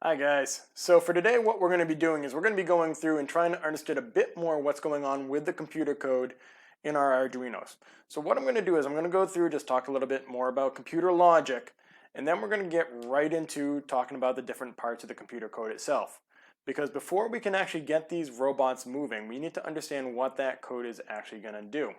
Hi guys. So for today what we're going to be doing is we're going to be going through and trying to understand a bit more what's going on with the computer code in our Arduinos. So what I'm going to do is I'm going to go through just talk a little bit more about computer logic, and then we're going to get right into talking about the different parts of the computer code itself. Because before we can actually get these robots moving, we need to understand what that code is actually going to do.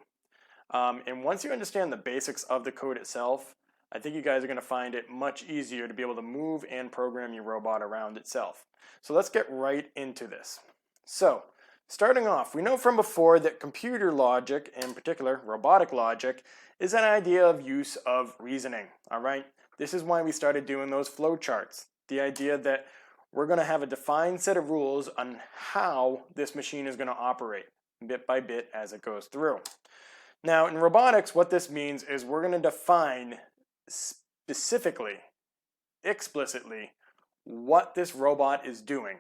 And once you understand the basics of the code itself, I think you guys are going to find it much easier to be able to move and program your robot around itself. So let's get right into this. So, starting off, we know from before that computer logic, in particular robotic logic, is an idea of use of reasoning, all right? This is why we started doing those flowcharts. The idea that we're going to have a defined set of rules on how this machine is going to operate, bit by bit as it goes through. Now, in robotics, what this means is we're going to define specifically, explicitly, what this robot is doing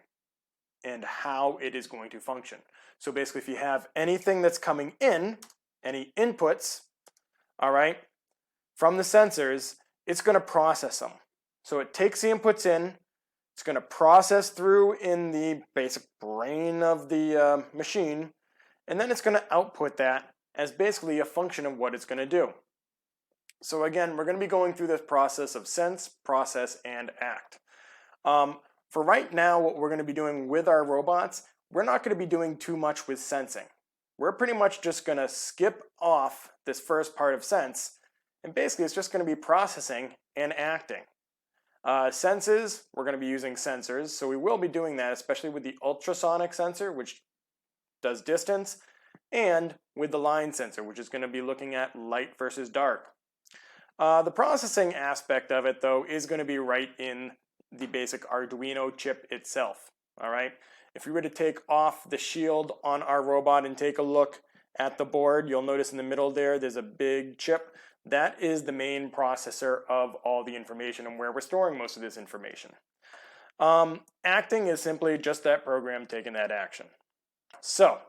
and how it is going to function. So basically, if you have anything that's coming in, any inputs, all right, from the sensors, it's going to process them. So it takes the inputs in, it's going to process through in the basic brain of the machine, and then it's going to output that as basically a function of what it's going to do. So again, we're going to be going through this process of sense, process, and act. For right now, what we're going to be doing with our robots, we're not going to be doing too much with sensing. We're pretty much just going to skip off this first part of sense, and basically it's just going to be processing and acting. Senses, we're going to be using sensors, so we will be doing that, especially with the ultrasonic sensor, which does distance, and with the line sensor, which is going to be looking at light versus dark. The processing aspect of it, though, is going to be right in the basic Arduino chip itself, all right? If we were to take off the shield on our robot and take a look at the board, you'll notice in the middle there's a big chip. That is the main processor of all the information and where we're storing most of this information. Acting is simply just that program taking that action. So,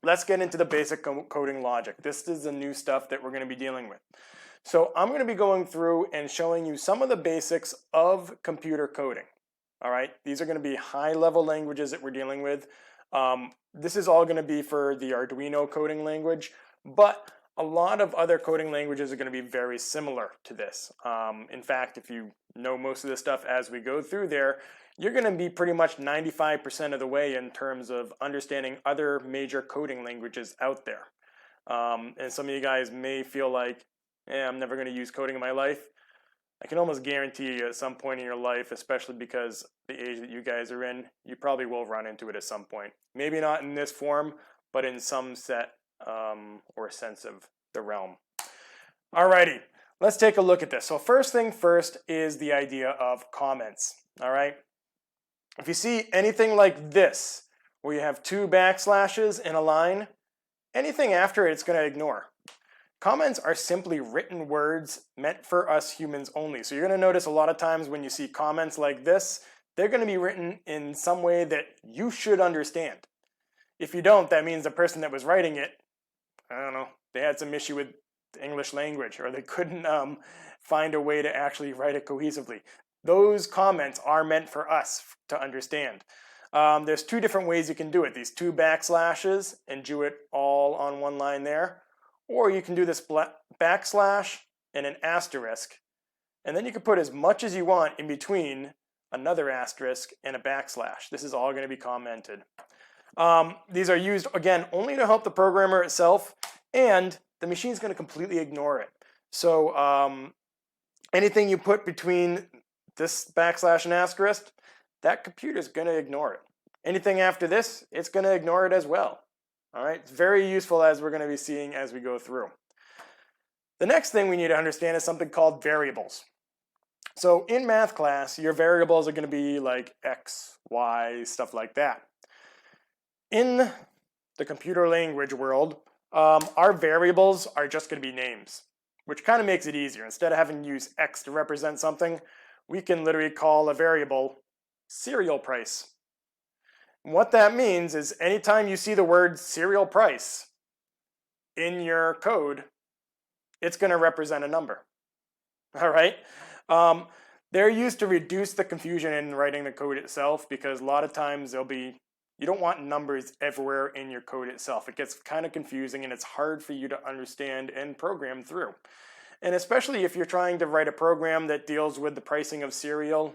let's get into the basic coding logic. This is the new stuff that we're going to be dealing with. So I'm going to be going through and showing you some of the basics of computer coding. All right, these are going to be high-level languages that we're dealing with. This is all going to be for the Arduino coding language, but a lot of other coding languages are going to be very similar to this. In fact, if you know most of this stuff as we go through there, you're going to be pretty much 95% of the way in terms of understanding other major coding languages out there. And some of you guys may feel like, I'm never going to use coding in my life. I can almost guarantee you at some point in your life, especially because the age that you guys are in, you probably will run into it at some point. Maybe not in this form, but in some set or sense of the realm. Alrighty, let's take a look at this. So first thing first is the idea of comments. All right. If you see anything like this, where you have two backslashes in a line, anything after it's going to ignore. Comments are simply written words meant for us humans only. So you're going to notice a lot of times when you see comments like this, they're going to be written in some way that you should understand. If you don't, that means the person that was writing it, I don't know, they had some issue with the English language, or they couldn't find a way to actually write it cohesively. Those comments are meant for us to understand. There's two different ways you can do it. These two backslashes and do it all on one line there. Or you can do this backslash and an asterisk. And then you can put as much as you want in between another asterisk and a backslash. This is all going to be commented. These are used, again, only to help the programmer itself, and the machine's going to completely ignore it. So anything you put between this backslash and asterisk, that computer's going to ignore it. Anything after this, it's going to ignore it as well. All right, it's very useful as we're going to be seeing as we go through. The next thing we need to understand is something called variables. So in math class, your variables are going to be like X, Y, stuff like that. In the computer language world, our variables are just going to be names, which kind of makes it easier. Instead of having to use X to represent something, we can literally call a variable cereal price. And what that means is anytime you see the word cereal price in your code, it's going to represent a number. All right. They're used to reduce the confusion in writing the code itself, because a lot of times you don't want numbers everywhere in your code itself. It gets kind of confusing and it's hard for you to understand and program through. And especially if you're trying to write a program that deals with the pricing of cereal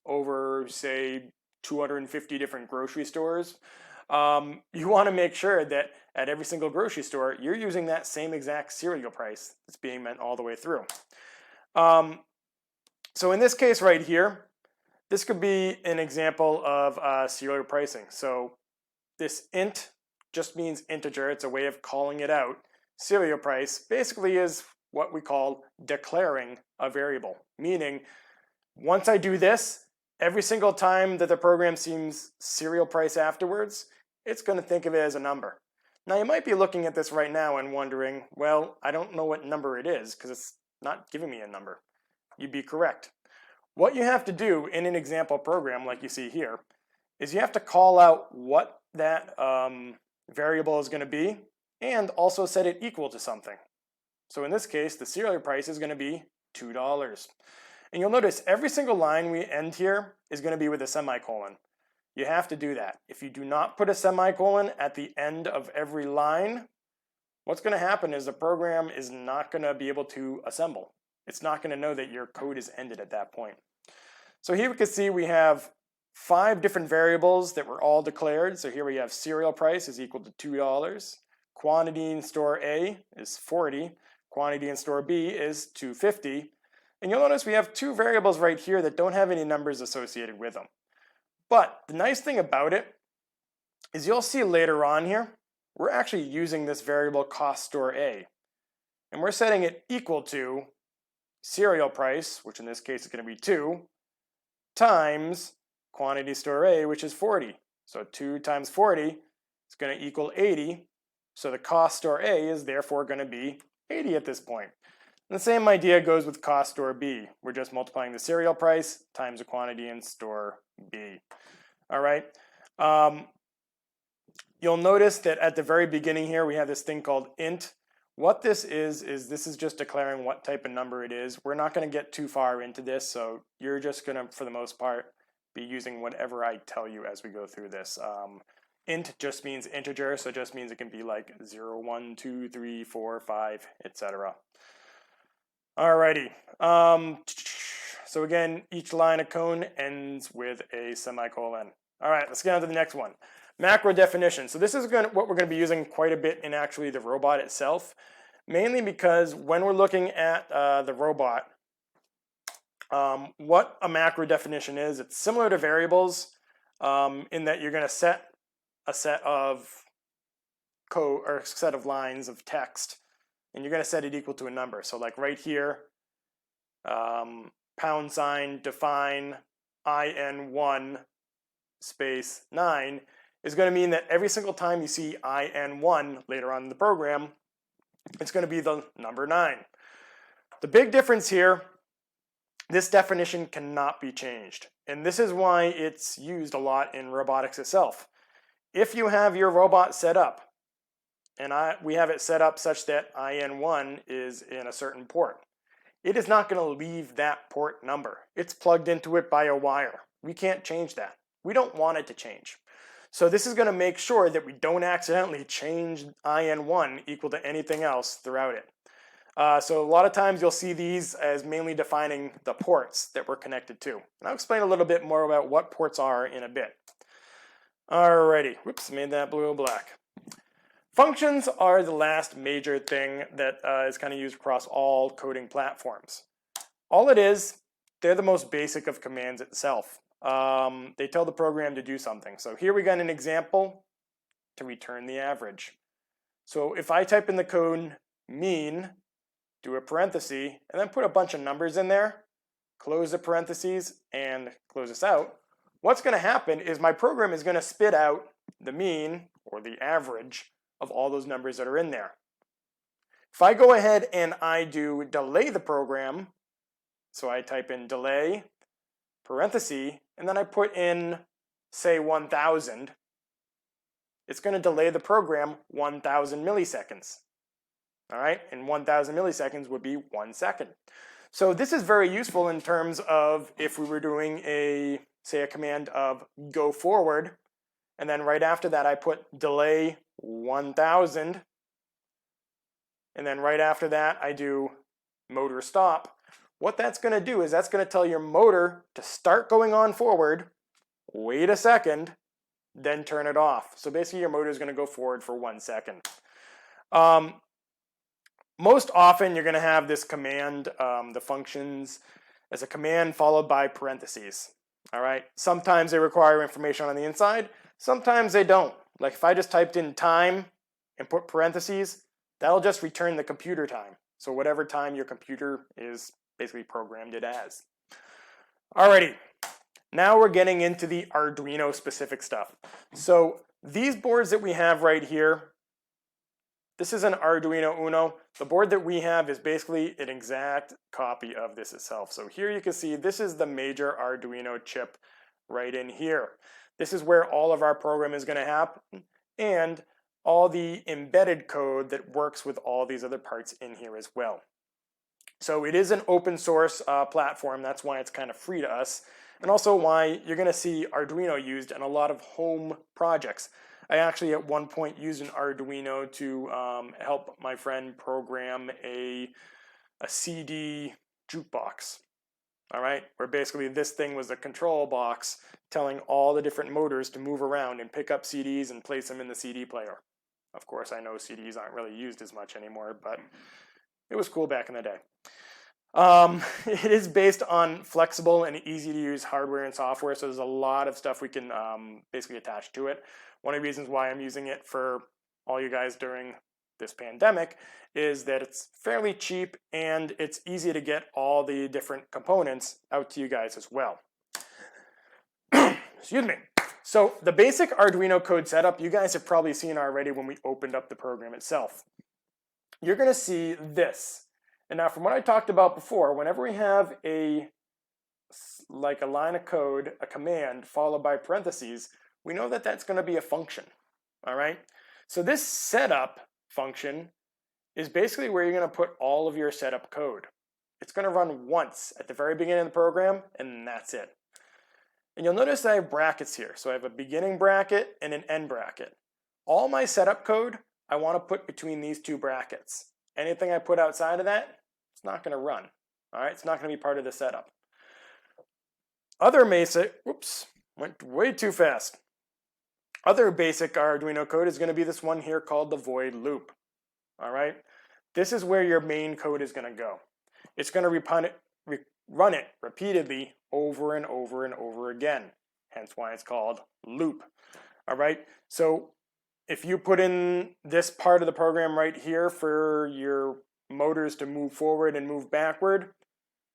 over, say, 250 different grocery stores, you want to make sure that at every single grocery store, you're using that same exact cereal price that's being meant all the way through. So in this case right here, this could be an example of cereal pricing. So this int just means integer. It's a way of calling it out. Cereal price basically is what we call declaring a variable, meaning once I do this, every single time that the program sees cereal price afterwards, it's going to think of it as a number. Now you might be looking at this right now and wondering, well, I don't know what number it is because it's not giving me a number. You'd be correct. What you have to do in an example program like you see here is you have to call out what that variable is going to be and also set it equal to something. So in this case, the cereal price is going to be $2. And you'll notice every single line we end here is going to be with a semicolon. You have to do that. If you do not put a semicolon at the end of every line, what's going to happen is the program is not going to be able to assemble. It's not going to know that your code is ended at that point. So here we can see we have 5 different variables that were all declared. So here we have cereal price is equal to $2. Quantity in store A is 40. Quantity in store B is 250. And you'll notice we have 2 variables right here that don't have any numbers associated with them. But the nice thing about it is you'll see later on here, we're actually using this variable cost store A. And we're setting it equal to cereal price, which in this case is going to be 2, times quantity store A, which is 40. So 2 times 40 is going to equal 80. So the cost store A is therefore going to be 80 at this point. And the same idea goes with cost store B. We're just multiplying the cereal price times the quantity in store B. All right. You'll notice that at the very beginning here, we have this thing called int. What this is this is just declaring what type of number it is. We're not going to get too far into this, so you're just going to, for the most part, be using whatever I tell you as we go through this. Int just means integer, so it just means it can be like 0, 1, 2, 3, 4, 5, etc. Alrighty. So again, each line of code ends with a semicolon. All right, let's get on to the next one. Macro definition. So this is what we're going to be using quite a bit in actually the robot itself, mainly because when we're looking at the robot, what a macro definition is, it's similar to variables in that you're going to set a set of code or a set of lines of text, and you're going to set it equal to a number. So like right here, # define in1 space 9 is going to mean that every single time you see in1 later on in the program, it's going to be the number 9. The big difference here, this definition cannot be changed. And this is why it's used a lot in robotics itself. If you have your robot set up, and we have it set up such that in1 is in a certain port, it is not going to leave that port number. It's plugged into it by a wire. We can't change that. We don't want it to change. So this is going to make sure that we don't accidentally change in1 equal to anything else throughout it. So a lot of times you'll see these as mainly defining the ports that we're connected to. And I'll explain a little bit more about what ports are in a bit. Alrighty, whoops, made that blue and black. Functions are the last major thing that is kind of used across all coding platforms. All it is, they're the most basic of commands itself. They tell the program to do something. So here we got an example to return the average. So if I type in the code mean, do a parenthesis, and then put a bunch of numbers in there, close the parentheses, and close this out, what's going to happen is my program is going to spit out the mean, or the average, of all those numbers that are in there. If I go ahead and I do delay the program, so I type in delay, parenthesis, and then I put in, say, 1000, it's going to delay the program 1000 milliseconds. All right, and 1000 milliseconds would be 1 second. So this is very useful in terms of if we were doing say a command of go forward, and then right after that I put delay 1000, and then right after that I do motor stop. What that's going to do is that's going to tell your motor to start going on forward, wait a second, then turn it off. So basically your motor is going to go forward for 1 second. Most often you're going to have this command, the functions, as a command followed by parentheses. All right. Sometimes they require information on the inside. Sometimes they don't. Like if I just typed in time and put parentheses, that'll just return the computer time. So whatever time your computer is basically programmed it as. Alrighty. Now we're getting into the Arduino specific stuff. So these boards that we have right here, this is an Arduino Uno. The board that we have is basically an exact copy of this itself. So here you can see this is the major Arduino chip right in here. This is where all of our program is going to happen and all the embedded code that works with all these other parts in here as well. So it is an open source platform. That's why it's kind of free to us. And also why you're going to see Arduino used in a lot of home projects. I actually at one point used an Arduino to help my friend program a CD jukebox. All right, where basically this thing was a control box telling all the different motors to move around and pick up CDs and place them in the CD player. Of course, I know CDs aren't really used as much anymore, but it was cool back in the day. It is based on flexible and easy to use hardware and software, so there's a lot of stuff we can basically attach to it. One of the reasons why I'm using it for all you guys during this pandemic is that it's fairly cheap and it's easy to get all the different components out to you guys as well. Excuse me. So the basic Arduino code setup, you guys have probably seen already when we opened up the program itself. You're going to see this. And now from what I talked about before, whenever we have like a line of code, a command followed by parentheses, we know that that's going to be a function. All right. So this setup function is basically where you're going to put all of your setup code. It's going to run once at the very beginning of the program, and that's it. And you'll notice I have brackets here. So I have a beginning bracket and an end bracket. All my setup code, I want to put between these two brackets. Anything I put outside of that, it's not going to run. All right, it's not going to be part of the setup. Other basic, whoops, went way too fast. Other basic Arduino code is going to be this one here called the void loop. All right, this is where your main code is going to go. It's going to run it repeatedly over and over and over again. Hence why it's called loop. All right, so if you put in this part of the program right here for your motors to move forward and move backward,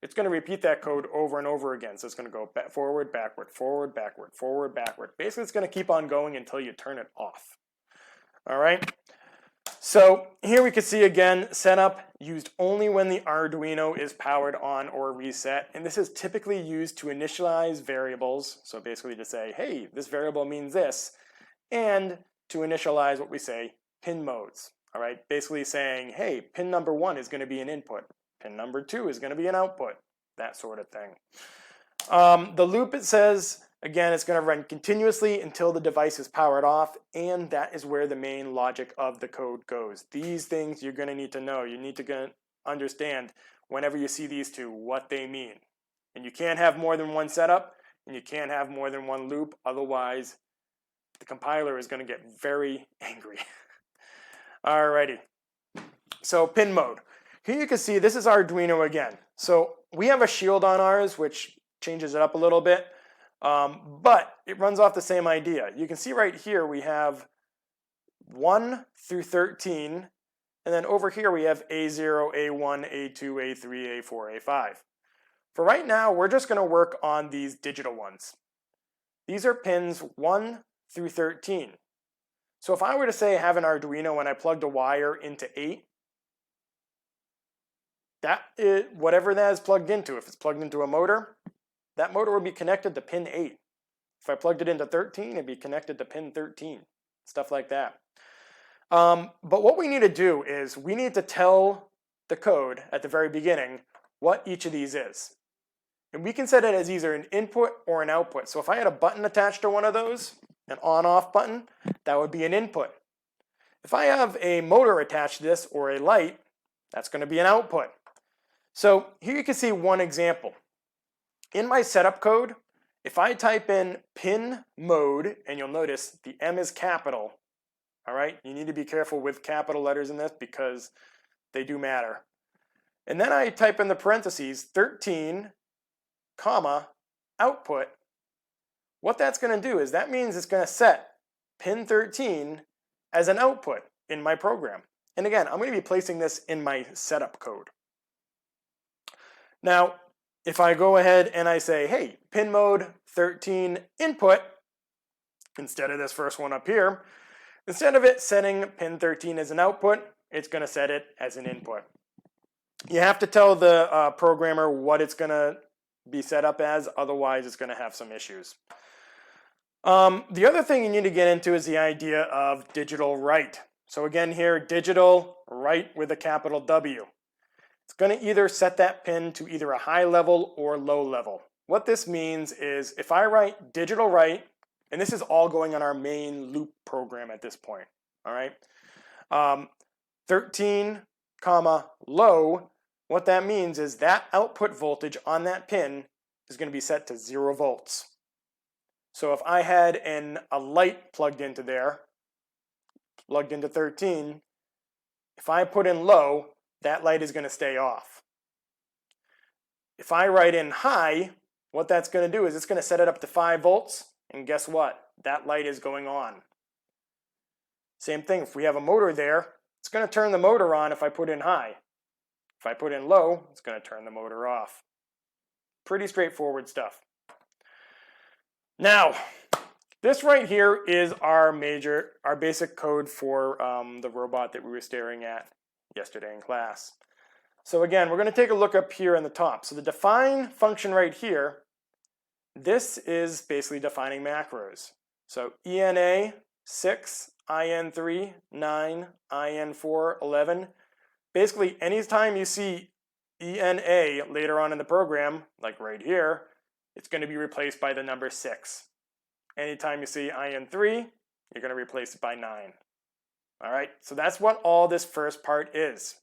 it's going to repeat that code over and over again. So it's going to go forward, backward, forward, backward, forward, backward. Basically, it's going to keep on going until you turn it off. All right. So here we can see again, setup used only when the Arduino is powered on or reset. And this is typically used to initialize variables. So basically to say, hey, this variable means this. And to initialize what we say, pin modes. All right, basically saying, hey, pin number 1 is going to be an input. Pin number 2 is going to be an output. That sort of thing. The loop, it says, again, it's going to run continuously until the device is powered off, and that is where the main logic of the code goes. These things you're going to need to know. You need to understand whenever you see these two what they mean. And you can't have more than one setup, and you can't have more than one loop. Otherwise, the compiler is going to get very angry. Alrighty. So pin mode. Here you can see this is Arduino again. So we have a shield on ours, which changes it up a little bit. But it runs off the same idea. You can see right here we have 1 through 13, and then over here we have A0, A1, A2, A3, A4, A5. For right now, we're just going to work on these digital ones. These are pins 1 through 13. So if I were to say I have an Arduino and I plugged a wire into 8, whatever that is plugged into, if it's plugged into a motor, that motor would be connected to pin 8. If I plugged it into 13, it'd be connected to pin 13, stuff like that. But what we need to do is we need to tell the code at the very beginning what each of these is. And we can set it as either an input or an output. So if I had a button attached to one of those, an on-off button, that would be an input. If I have a motor attached to this or a light, that's going to be an output. So here you can see one example. In my setup code, if I type in pin mode, and you'll notice the M is capital, all right? You need to be careful with capital letters in this because they do matter. And then I type in the parentheses 13, comma, output. What that's going to do is that means it's going to set pin 13 as an output in my program. And again, I'm going to be placing this in my setup code. Now, if I go ahead and I say, hey, pin mode 13 input, instead of this first one up here, instead of it setting pin 13 as an output, it's going to set it as an input. You have to tell the programmer what it's going to be set up as, otherwise it's going to have some issues. The other thing you need to get into is the idea of digital write. So again here, digital write with a capital W. It's going to either set that pin to either a high level or low level. What this means is if I write digital write, and this is all going on our main loop program at this point, all right? 13, comma, low, what that means is that output voltage on that pin is going to be set to 0 volts. So if I had a light plugged into there, plugged into 13, if I put in low, that light is going to stay off. If I write in high, what that's going to do is it's going to set it up to 5 volts, and guess what? That light is going on. Same thing, if we have a motor there, it's going to turn the motor on if I put in high. If I put in low, it's going to turn the motor off. Pretty straightforward stuff. Now, this right here is our basic code for the robot that we were staring at yesterday in class. So again, we're going to take a look up here in the top. So the define function right here, this is basically defining macros. So ENA 6, IN3, 9, IN4, 11. Basically, anytime you see ENA later on in the program, like right here, it's going to be replaced by the number 6. Anytime you see IN3, you're going to replace it by 9. All right, so that's what all this first part is.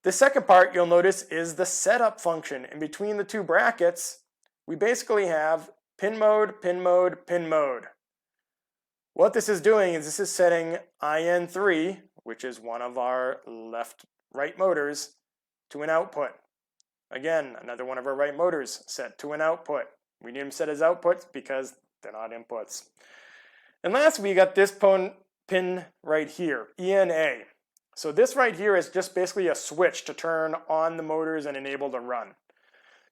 The second part, you'll notice, is the setup function. In between the two brackets, we basically have pin mode, pin mode, pin mode. What this is doing is this is setting IN3, which is one of our left-right motors, to an output. Again, another one of our right motors set to an output. We need them set as outputs because they're not inputs. And last, we got this pin right here, ENA. So this right here is just basically a switch to turn on the motors and enable to run.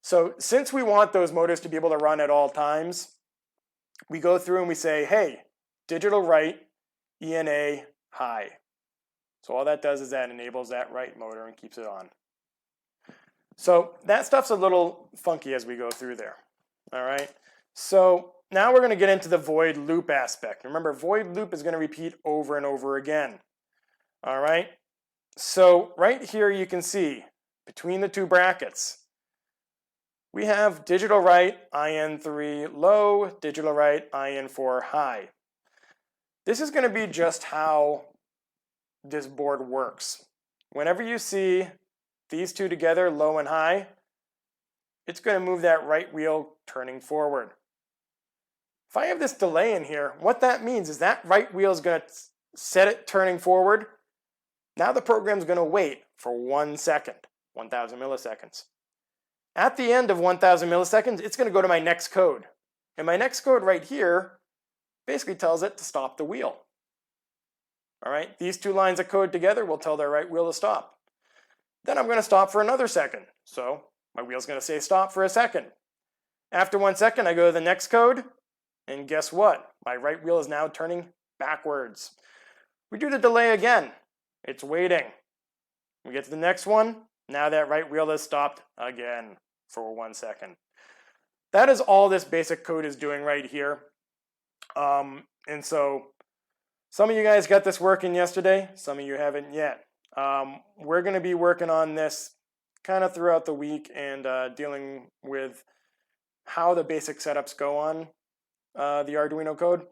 So since we want those motors to be able to run at all times, we go through and we say, hey, digital write, ENA, high. So all that does is that enables that right motor and keeps it on. So that stuff's a little funky as we go through there. All right. So now we're going to get into the void loop aspect. Remember, void loop is going to repeat over and over again. All right. So right here you can see between the two brackets, we have digital write IN3 low, digital write IN4 high. This is going to be just how this board works. Whenever you see these two together, low and high, it's going to move that right wheel turning forward. If I have this delay in here, what that means is that right wheel is going to set it turning forward. Now the program's going to wait for 1 second, 1,000 milliseconds. At the end of 1,000 milliseconds, it's going to go to my next code. And my next code right here basically tells it to stop the wheel. All right, these two lines of code together will tell their right wheel to stop. Then I'm going to stop for another second. So my wheel's going to say stop for a second. After 1 second, I go to the next code. And guess what? My right wheel is now turning backwards. We do the delay again. It's waiting. We get to the next one. Now that right wheel has stopped again for 1 second. That is all this basic code is doing right here. And so some of you guys got this working yesterday. Some of you haven't yet. We're going to be working on this kind of throughout the week and dealing with how the basic setups go on the Arduino code.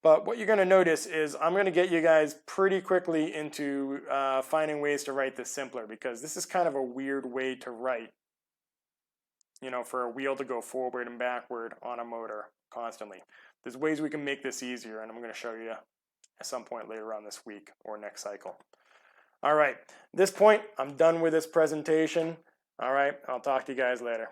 But what you're going to notice is I'm going to get you guys pretty quickly into finding ways to write this simpler, because this is kind of a weird way to write, you know, for a wheel to go forward and backward on a motor constantly. There's ways we can make this easier, and I'm going to show you at some point later on this week or next cycle. All right, at this point, I'm done with this presentation. All right, I'll talk to you guys later.